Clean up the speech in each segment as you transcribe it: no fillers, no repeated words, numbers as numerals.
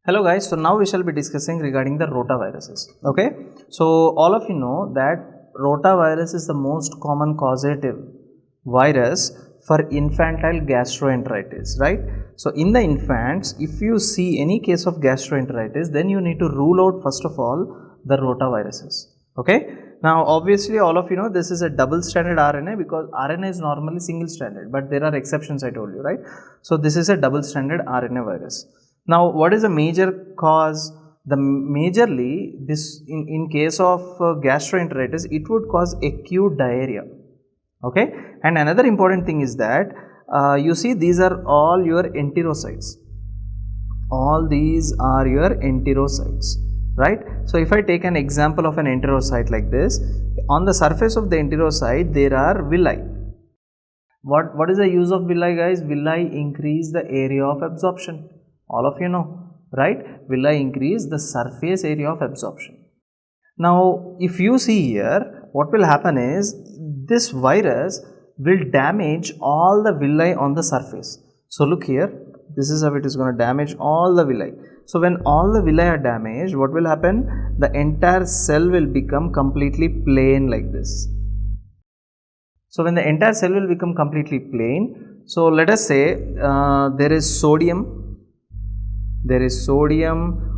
Hello guys, so now we shall be discussing regarding the rotaviruses. Okay, so all of you know that rotavirus is the most common causative virus for infantile gastroenteritis, right? So in the infants, if you see any case of gastroenteritis, then you need to rule out first of all the rotaviruses. Okay, now obviously all of you know this is a double stranded RNA because RNA is normally single stranded, but there are exceptions I told you, right? So this is a double stranded RNA virus. Now, what is the major cause? The majorly this in case of gastroenteritis, it would cause acute diarrhea. Okay, and another important thing is that you see these are all your enterocytes. All these are your enterocytes, right? So if I take an example of an enterocyte like this, on the surface of the enterocyte there are villi. What is the use of villi, guys? Villi increase the area of absorption. All of you know, right? Villi increase the surface area of absorption. Now, if you see here, what will happen is this virus will damage all the villi on the surface. So look here, this is how it is going to damage all the villi. So when all the villi are damaged, what will happen? The entire cell will become completely plain like this. So when the entire cell will become completely plain, so let us say there is sodium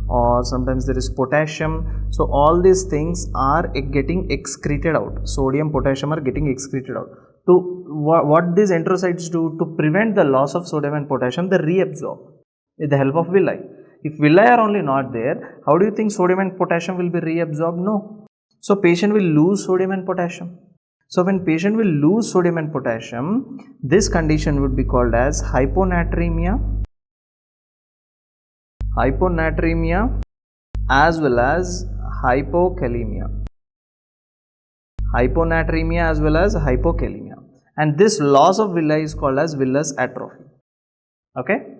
or sometimes there is potassium. So all these things are getting excreted out. Sodium, potassium are getting excreted out. To what these enterocytes do to prevent the loss of sodium and potassium, they reabsorb with the help of villi. If villi are only not there, how do you think sodium and potassium will be reabsorbed? No. So patient will lose sodium and potassium. So when patient will lose sodium and potassium, this condition would be called as hyponatremia as well as hypokalemia. Hyponatremia as well as hypokalemia. And this loss of villi is called as villus atrophy. Okay.